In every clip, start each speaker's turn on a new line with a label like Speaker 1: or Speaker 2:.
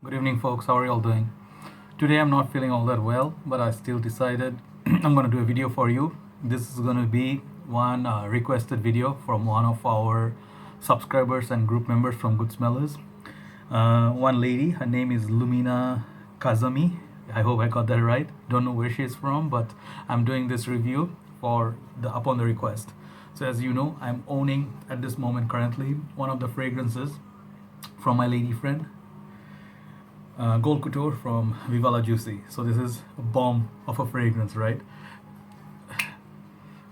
Speaker 1: Good evening, folks. How are you all doing? Today I'm not feeling all that well, but I still decided I'm going to do a video for you. This is going to be one requested video from one of our subscribers and group members from Good Smellers. One lady, her name is Lumina Kazami. I hope I got that right. Don't know where she is from, but I'm doing this review for upon the request. So as you know, I'm owning at this moment currently one of the fragrances from my lady friend, Gold Couture from Viva La Juicy. So this is a bomb of a fragrance, right?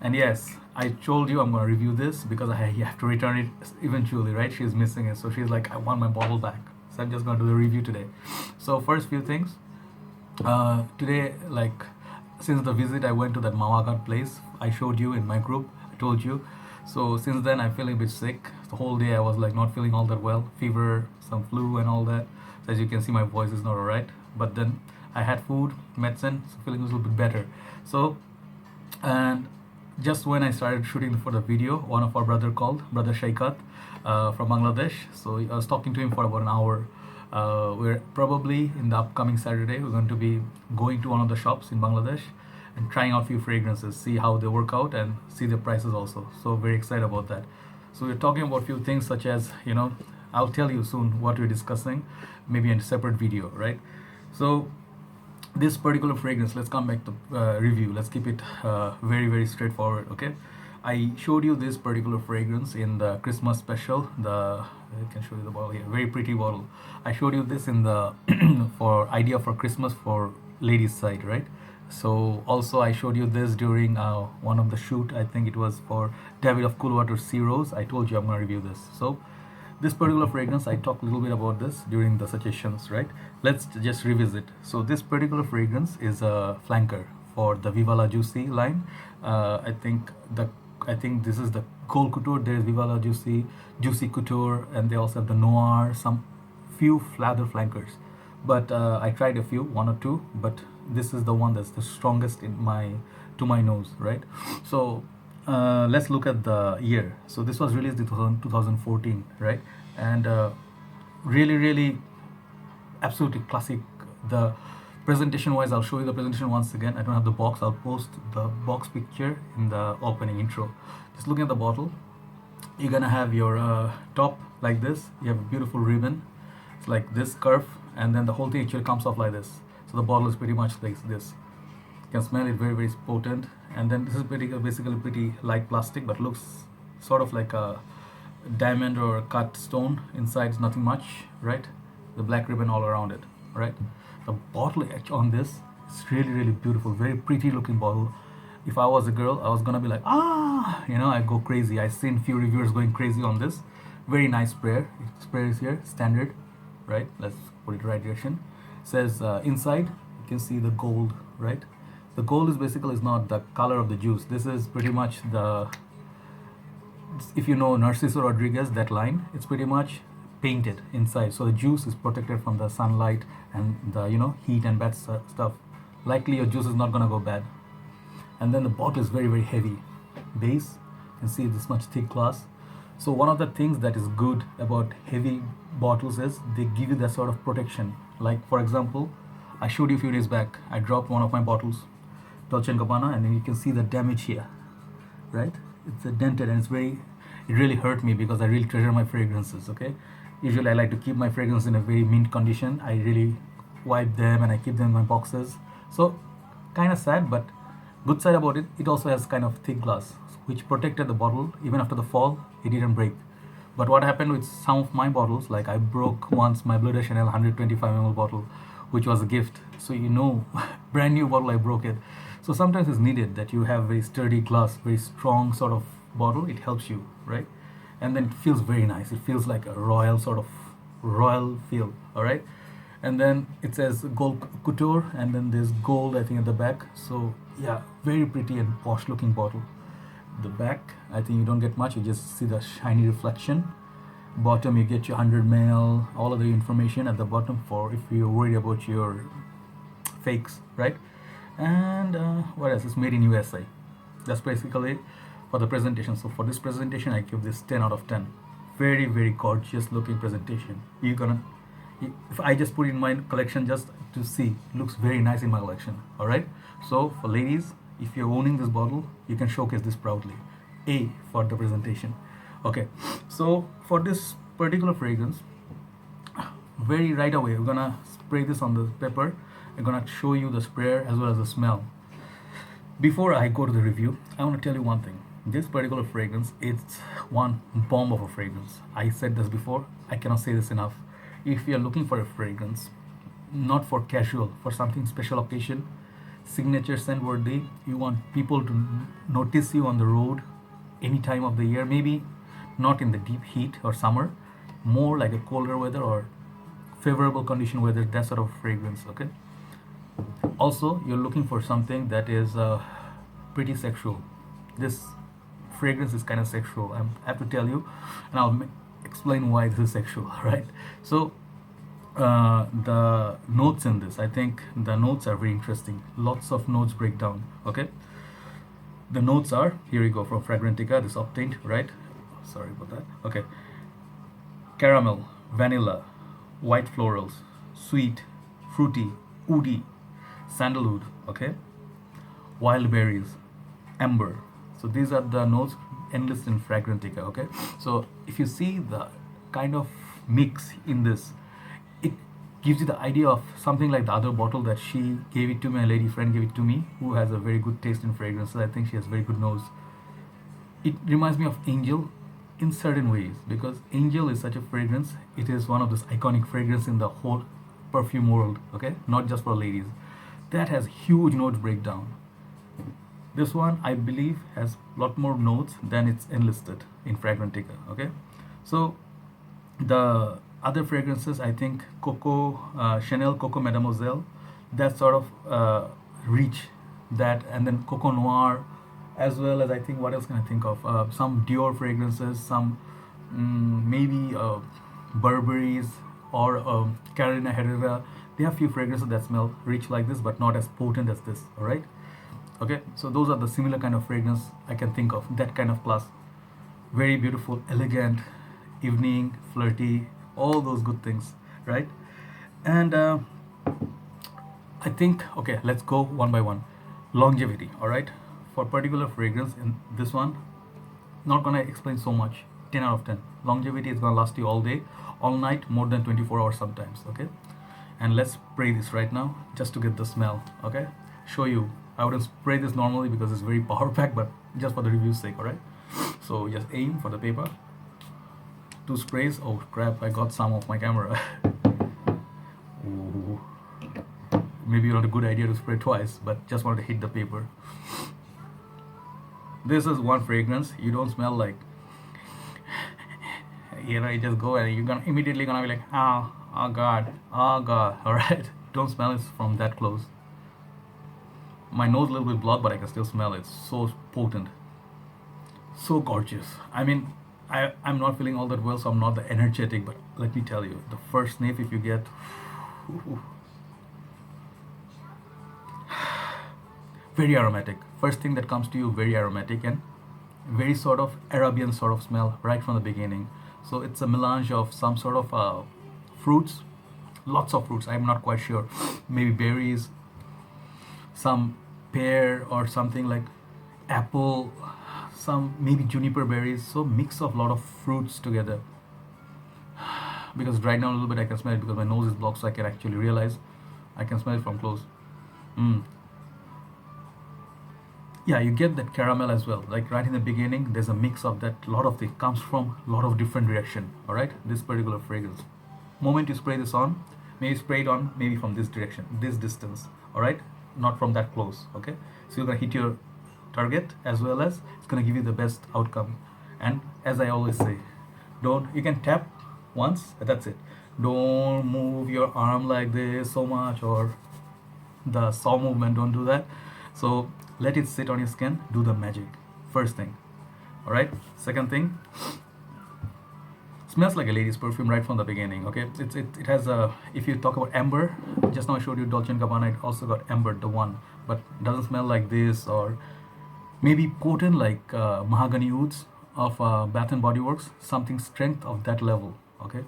Speaker 1: And yes, I told you I'm going to review this because I have to return it eventually, right? She's missing it, so she's like, I want my bottle back. So I'm just going to do the review today. So first few things. Today, like, since the visit I went to that Mawagat place, I showed you in my group, I told you. So since then I'm feeling a bit sick. The whole day I was like not feeling all that well, fever, some flu and all that. So as you can see, my voice is not alright. But then I had food, medicine, so feeling a little bit better. So, and just when I started shooting for the video, one of our brother called, brother Shaikat from Bangladesh. So I was talking to him for about an hour. We're probably in the upcoming Saturday, we're going to be going to one of the shops in Bangladesh and trying out a few fragrances, see how they work out and see the prices also. So very excited about that. So we're talking about a few things such as, I'll tell you soon what we're discussing, maybe in a separate video, right? So this particular fragrance, let's come back to review. Let's keep it very straightforward. Okay, I showed you this particular fragrance in the Christmas special. I can show you the bottle here, very pretty bottle. I showed you this in the for idea for Christmas for ladies side, right? So also I showed you this during one of the shoot. I think it was for David of Cool Water Sea Rose. I told you I'm going to review this. So this particular fragrance, I talked a little bit about this during the suggestions, right? Let's just revisit. So this particular fragrance is a flanker for the Viva La Juicy line. I think this is the Gold Couture. There's Viva La Juicy, Juicy Couture, and they also have the Noir, some few other flankers. But I tried a few, one or two, but this is the one that's the strongest to my nose, right? So let's look at the year. So this was released in 2014, right? And really absolutely classic. The presentation wise, I'll show you the presentation once again. I don't have the box. I'll post the box picture in the opening intro. Just looking at the bottle, you're gonna have your top like this. You have a beautiful ribbon. It's like this curve, and then the whole thing actually comes off like this. So the bottle is pretty much like this. You can smell it, very potent. And then this is basically pretty light plastic, but looks sort of like a diamond or a cut stone. Inside is nothing much, right? The black ribbon all around it, right? The bottle on this is really beautiful, very pretty looking bottle. If I was a girl, I was gonna be like, I go crazy. I've seen few reviewers going crazy on this. Very nice sprayer. Sprayer is here, standard, right? Let's put it right direction. It says inside you can see the gold, right? The gold is basically is not the color of the juice. This is pretty much if you know Narciso Rodriguez, that line, it's pretty much painted inside. So the juice is protected from the sunlight and the heat and bad stuff. Likely your juice is not gonna go bad. And then the bottle is very heavy. Base, you can see this much thick glass. So one of the things that is good about heavy bottles is they give you that sort of protection. Like for example, I showed you a few days back, I dropped one of my bottles, Dolce & Gabbana, and then you can see the damage here, right? It's dented, and it really hurt me because I really treasure my fragrances, okay? Usually I like to keep my fragrance in a very mint condition. I really wipe them and I keep them in my boxes. So kind of sad, but good side about it, it also has kind of thick glass which protected the bottle. Even after the fall, it didn't break. But what happened with some of my bottles, like I broke once my Bleu de Chanel 125 ml bottle, which was a gift. So brand new bottle, I broke it. So sometimes it's needed that you have very sturdy glass, very strong sort of bottle. It helps you, right? And then it feels very nice. It feels like a royal feel, all right? And then it says Gold Couture, and then there's gold, I think, at the back. So yeah, very pretty and posh looking bottle. The back, I think you don't get much. You just see the shiny reflection. Bottom, you get your 100 ml, all of the information at the bottom for if you're worried about your fakes, right? And what else? It's made in USA. That's basically for the presentation. So for this presentation, I give this 10 out of 10. Very gorgeous looking presentation. if I just put in my collection just to see, it looks very nice in my collection. All right. So for ladies, if you're owning this bottle, you can showcase this proudly. A for the presentation. Okay. So for this particular fragrance, very right away we're gonna spray this on the paper. I'm gonna show you the sprayer as well as the smell. Before I go to the review, I want to tell you one thing. This particular fragrance, it's one bomb of a fragrance. I said this before, I cannot say this enough. If you are looking for a fragrance, not for casual, for something special occasion, signature scent worthy, you want people to notice you on the road any time of the year, maybe not in the deep heat or summer, more like a colder weather or favorable condition weather, that sort of fragrance. Okay. Also, you're looking for something that is pretty sexual. This fragrance is kind of sexual, I have to tell you, and I'll explain why this is sexual. Right. So the notes in this, I think the notes are very interesting. Lots of notes breakdown. Okay. The notes are, here we go, from Fragrantica, this obtained, right? Sorry about that. Okay. Caramel, vanilla, white florals, sweet, fruity, woody, sandalwood, okay, wild berries, amber. So these are the notes enlisted in Fragrantica. Okay. So if you see the kind of mix in this, it gives you the idea of something like the other bottle that she gave it to me, a lady friend gave it to me, who has a very good taste in fragrances. I think she has very good nose. It reminds me of Angel in certain ways, because Angel is such a fragrance. It is one of those iconic fragrance in the whole perfume world. Okay, not just for ladies. That has huge note breakdown. This one, I believe, has a lot more notes than it's enlisted in Fragrantica. Okay, so the other fragrances, I think Chanel Coco Mademoiselle, that sort of reach that, and then Coco Noir, as well as, I think, what else can I think of? Some Dior fragrances, some maybe Burberry's or Carolina Herrera. They have few fragrances that smell rich like this, but not as potent as this. All right. Okay. So those are the similar kind of fragrance I can think of. That kind of class, very beautiful, elegant, evening, flirty, all those good things, right? And I think, okay, let's go one by one. Longevity. All right. For particular fragrance in this one, not gonna explain so much. 10 out of 10. Longevity is gonna last you all day, all night, more than 24 hours sometimes. Okay. And let's spray this right now just to get the smell. Okay. Show you. I wouldn't spray this normally because it's very power packed, but just for the review's sake. All right. So just aim for the paper. 2 sprays. Oh crap! I got some off my camera. Ooh. Maybe not a good idea to spray twice, but just wanted to hit the paper. This is one fragrance. You don't smell like, you know, you just go and you're gonna immediately gonna be like, oh god, oh god. All right. Don't smell it from that close. My nose a little bit blocked, but I can still smell it. So potent, so gorgeous. I mean, I'm not feeling all that well, so I'm not that energetic, but let me tell you, the first sniff, if you get very aromatic. First thing that comes to you, very aromatic and very sort of Arabian sort of smell right from the beginning. So it's a melange of some sort of fruits, lots of fruits. I'm not quite sure. Maybe berries, some pear or something like apple, some maybe juniper berries. So mix of lot of fruits together. Because right now a little bit I can smell it because my nose is blocked, so I can actually realize I can smell it from close. Yeah, you get that caramel as well. Like right in the beginning, there's a mix of that. Lot of it comes from a lot of different direction. All right, this particular fragrance. Moment you spray this on, maybe spray it on maybe from this direction, this distance. All right, not from that close. Okay, so you're gonna hit your target as well as it's gonna give you the best outcome. And as I always say, you can tap once, that's it. Don't move your arm like this so much, or the saw movement. Don't do that. So let it sit on your skin, do the magic. First thing. All right. Second thing, smells like a lady's perfume right from the beginning. Okay, it has a, if you talk about amber, just now I showed you Dolce & Gabbana, it also got amber, the one, but doesn't smell like this, or maybe potent like mahogany woods of Bath and Body Works, something strength of that level. Okay,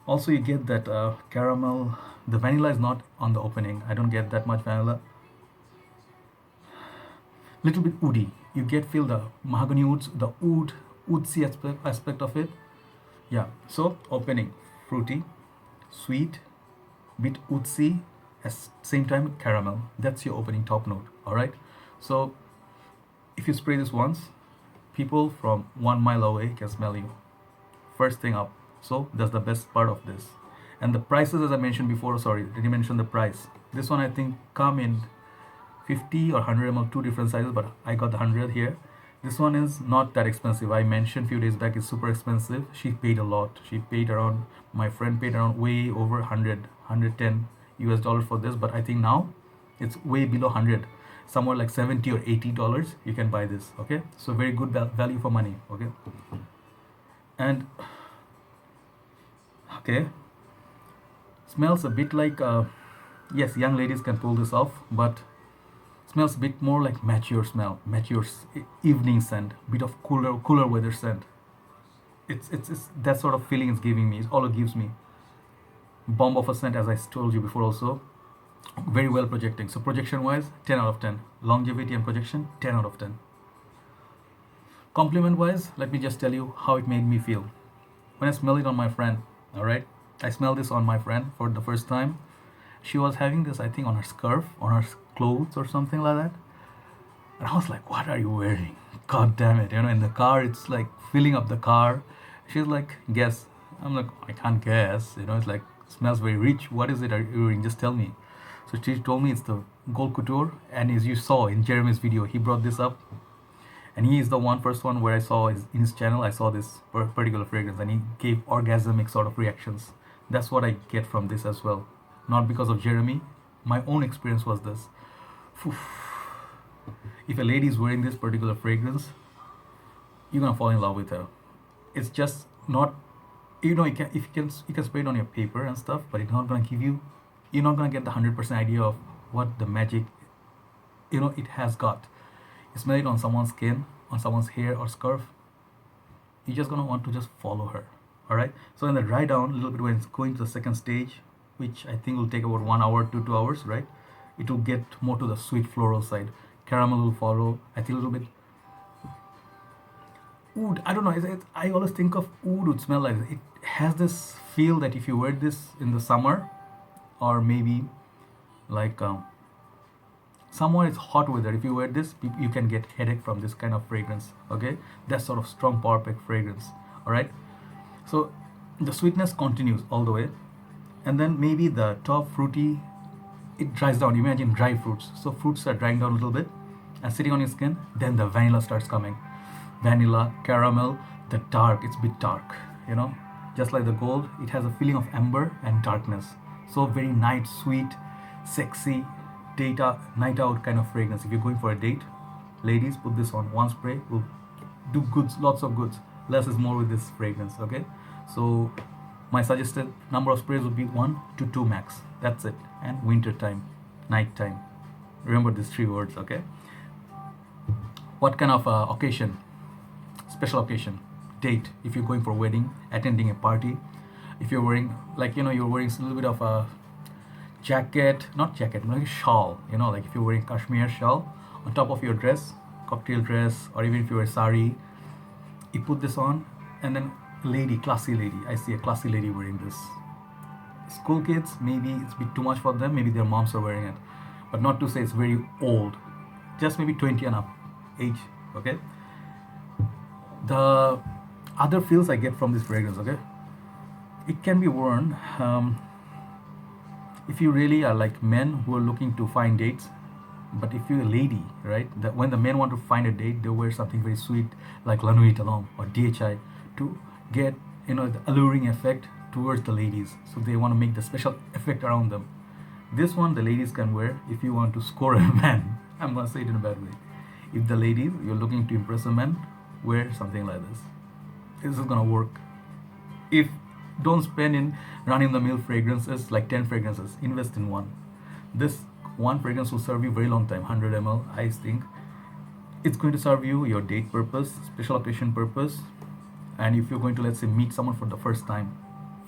Speaker 1: Also, you get that caramel. The vanilla is not on the opening. I don't get that much vanilla. Little bit woody. You get feel the mahogany woods, the woodsy aspect of it. Yeah. So opening fruity, sweet, bit woodsy, at same time caramel. That's your opening top note. All right. So if you spray this once, people from 1 mile away can smell you. First thing up. So that's the best part of this. And the prices, as I mentioned before, sorry, didn't mention the price. This one I think come in 50 or 100 ml, two different sizes, but I got the 100 here. This one is not that expensive. I mentioned few days back it's super expensive. She paid a lot. She paid around, my friend paid around way over 110 US dollars for this, but I think now it's way below 100, somewhere like 70 or 80 dollars. You can buy this. Okay, so very good value for money. Okay, and okay, smells a bit like yes, young ladies can pull this off, but smells a bit more like mature smell, mature evening scent, bit of cooler weather scent. It's that sort of feeling it's giving me. It's all it gives me. Bomb of a scent, as I told you before also. Very well projecting. So projection wise, 10 out of 10. Longevity and projection, 10 out of 10. Compliment wise, let me just tell you how it made me feel. When I smell it on my friend, all right, I smelled this on my friend for the first time. She was having this, I think, on her scarf, on her clothes or something like that. And I was like, what are you wearing? God damn it. You know, in the car, it's like filling up the car. She's like, guess. I'm like, I can't guess. You know, it's like, smells very rich. What is it are you wearing? Just tell me. So she told me it's the Gold Couture. And as you saw in Jeremy's video, he brought this up. And he is the first one where I saw in his channel, I saw this particular fragrance. And he gave orgasmic sort of reactions. That's what I get from this as well. Not because of Jeremy. My own experience was this. If a lady is wearing this particular fragrance, you're gonna fall in love with her. It's just not, you know, you can spray it on your paper and stuff, but it's not gonna give you, you're not gonna get the 100% idea of what the magic, you know, it has got. You smell it on someone's skin, on someone's hair or scarf, you're just gonna want to just follow her. All right. So in the dry down a little bit, when it's going to the second stage, which I think will take about 1 hour to 2 hours, right? It will get more to the sweet floral side. Caramel will follow. I think a little bit oud. I don't know. I always think of oud would smell like this. It has this feel that if you wear this in the summer, or maybe like somewhere it's hot weather, if you wear this, you can get headache from this kind of fragrance. Okay, that sort of strong power pack fragrance. All right. So the sweetness continues all the way, and then maybe the top fruity, it dries down. Imagine dry fruits. So fruits are drying down a little bit and sitting on your skin. Then the vanilla starts coming. Vanilla, caramel, the dark. It's a bit dark, you know. Just like the gold, it has a feeling of amber and darkness. So very night, sweet, sexy, night out kind of fragrance. If you're going for a date, ladies, put this on. One spray will do goods, lots of goods. Less is more with this fragrance, okay? So my suggested number of sprays would be 1 to 2 max. That's it. And winter time, night time. Remember these 3 words, okay? What kind of occasion? Special occasion, date. If you're going for a wedding, attending a party, if you're wearing, like, you know, you're wearing a little bit of a jacket, not jacket, like a shawl, you know, like if you're wearing cashmere shawl on top of your dress, cocktail dress, or even if you wear sari, you put this on, and then lady, classy lady. I see a classy lady wearing this. School kids, maybe it's a bit too much for them. Maybe their moms are wearing it, but not to say it's very old. Just maybe 20 and up age. Okay. The other feels I get from this fragrance. Okay. It can be worn if you really are like men who are looking to find dates. But if you're a lady, right, that when the men want to find a date, they wear something very sweet like La Nuit Talon or DHI to get, you know, the alluring effect towards the ladies. So they want to make the special effect around them. This one the ladies can wear if you want to score a man. I'm gonna say it in a bad way. If the ladies, you're looking to impress a man, wear something like this. This is gonna work. If don't spend in run-in-the-mill fragrances like 10 fragrances, invest in one. This one fragrance will serve you very long time, 100 ml. I think it's going to serve you your date purpose, special occasion purpose, and if you're going to, let's say, meet someone for the first time,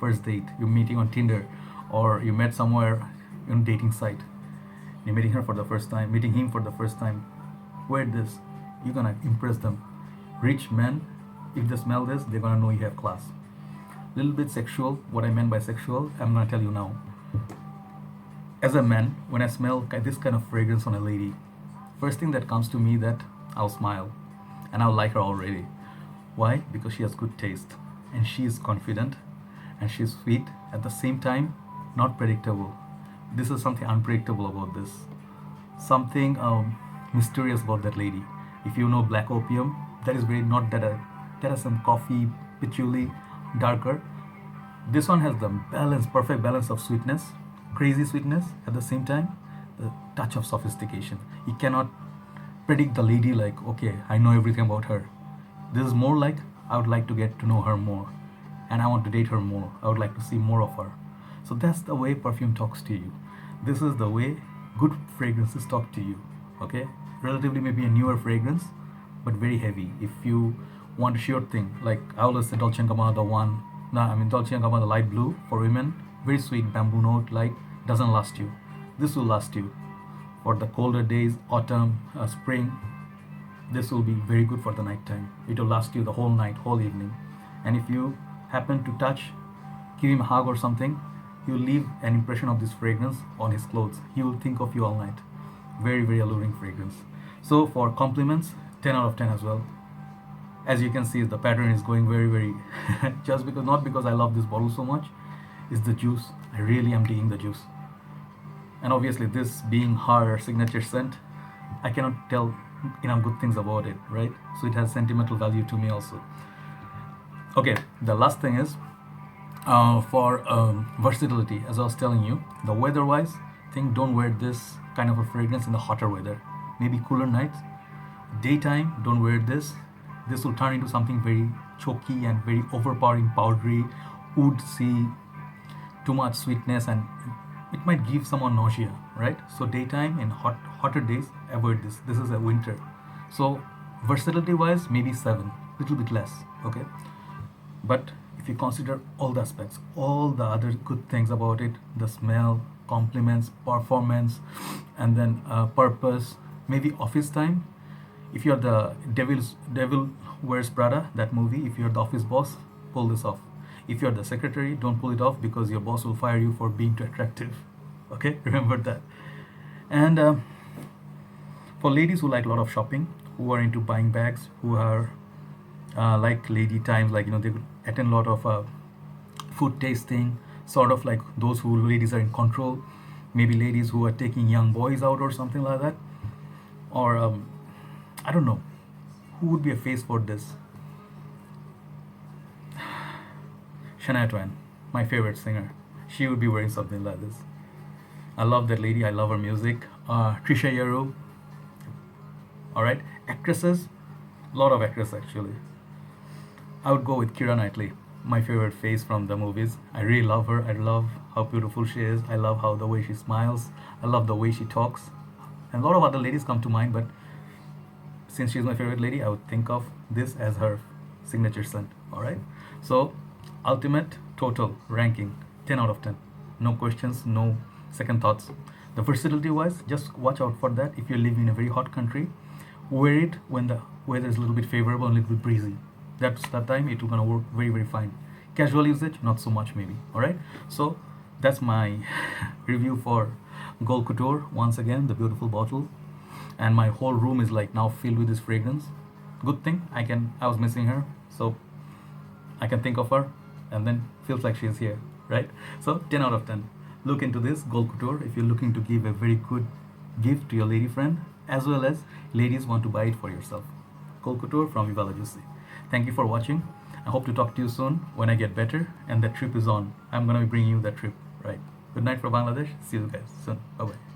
Speaker 1: first date, you're meeting on Tinder, or you met somewhere on dating site. You're meeting her for the first time, meeting him for the first time. Wear this. You're gonna impress them. Rich men, if they smell this, they're gonna know you have class. Little bit sexual. What I meant by sexual, I'm gonna tell you now. As a man, when I smell this kind of fragrance on a lady, first thing that comes to me that I'll smile, and I'll like her already. Why? Because she has good taste, and she is confident, and she's sweet at the same time, not predictable. This is something unpredictable about this. Something mysterious about that lady. If you know black opium, that is very not that that has some coffee, patchouli, darker. This one has the balance, perfect balance of sweetness, crazy sweetness at the same time, the touch of sophistication. You cannot predict the lady like, okay, I know everything about her. This is more like, I would like to get to know her more, and I want to date her more. I would like to see more of her. So that's the way perfume talks to you. This is the way good fragrances talk to you. Okay, relatively maybe a newer fragrance, but very heavy. If you want a sure thing, like I always say Dolce & Gabbana, the one, no, I mean Dolce & Gabbana, the light blue for women, very sweet bamboo note, light, doesn't last you. This will last you for the colder days, autumn, spring. This will be very good for the night time. It will last you the whole night, whole evening. And if you happen to touch, give him a hug or something, you leave an impression of this fragrance on his clothes. He will think of you all night. Very, very alluring fragrance. So for compliments, 10 out of 10 as well. As you can see, the pattern is going very, very just because, not because I love this bottle so much, it's the juice. I really am digging the juice. And obviously this being her signature scent, I cannot tell enough good things about it, right? So it has sentimental value to me also. Okay, the last thing is for versatility. As I was telling you, the weather wise thing, don't wear this kind of a fragrance in the hotter weather, maybe cooler nights. Daytime, don't wear this. This will turn into something very choky and very overpowering, powdery, woodsy, too much sweetness, and it might give someone nausea, right? So daytime, in hotter days, avoid this. This is a winter. So versatility wise, maybe 7, little bit less, okay? But if you consider all the aspects, all the other good things about it, the smell, compliments, performance, and then purpose, maybe office time. If you're the Devil Wears Prada, that movie, if you're the office boss, pull this off. If you're the secretary, don't pull it off because your boss will fire you for being too attractive. Okay, remember that. And for ladies who like a lot of shopping, who are into buying bags, who are like lady times, like, you know, they attend a lot of food tasting, sort of like those who ladies are in control. Maybe ladies who are taking young boys out or something like that. Or I don't know, who would be a face for this? Shania Twain, my favorite singer. She would be wearing something like this. I love that lady. I love her music. Trisha Yearwood. All right, actresses, a lot of actresses actually. I would go with Keira Knightley, my favorite face from the movies. I really love her. I love how beautiful she is. I love how the way she smiles. I love the way she talks. And a lot of other ladies come to mind, but since she's my favorite lady, I would think of this as her signature scent. All right. So ultimate total ranking, 10 out of 10. No questions, no second thoughts. The versatility wise, just watch out for that. If you're living in a very hot country, wear it when the weather is a little bit favorable and a little bit breezy. That's that time it will gonna work very, very fine. Casual usage, not so much maybe. All right. So that's my review for Gold Couture. Once again, the beautiful bottle, and my whole room is like now filled with this fragrance. Good thing I was missing her, so I can think of her and then feels like she's here, right? So 10 out of 10. Look into this Gold Couture if you're looking to give a very good gift to your lady friend, as well as ladies want to buy it for yourself. Gold Couture from Viva La Juicy. Thank you for watching. I hope to talk to you soon when I get better and the trip is on. I'm gonna be bringing you that trip, right? Good night from Bangladesh. See you guys soon. Bye bye.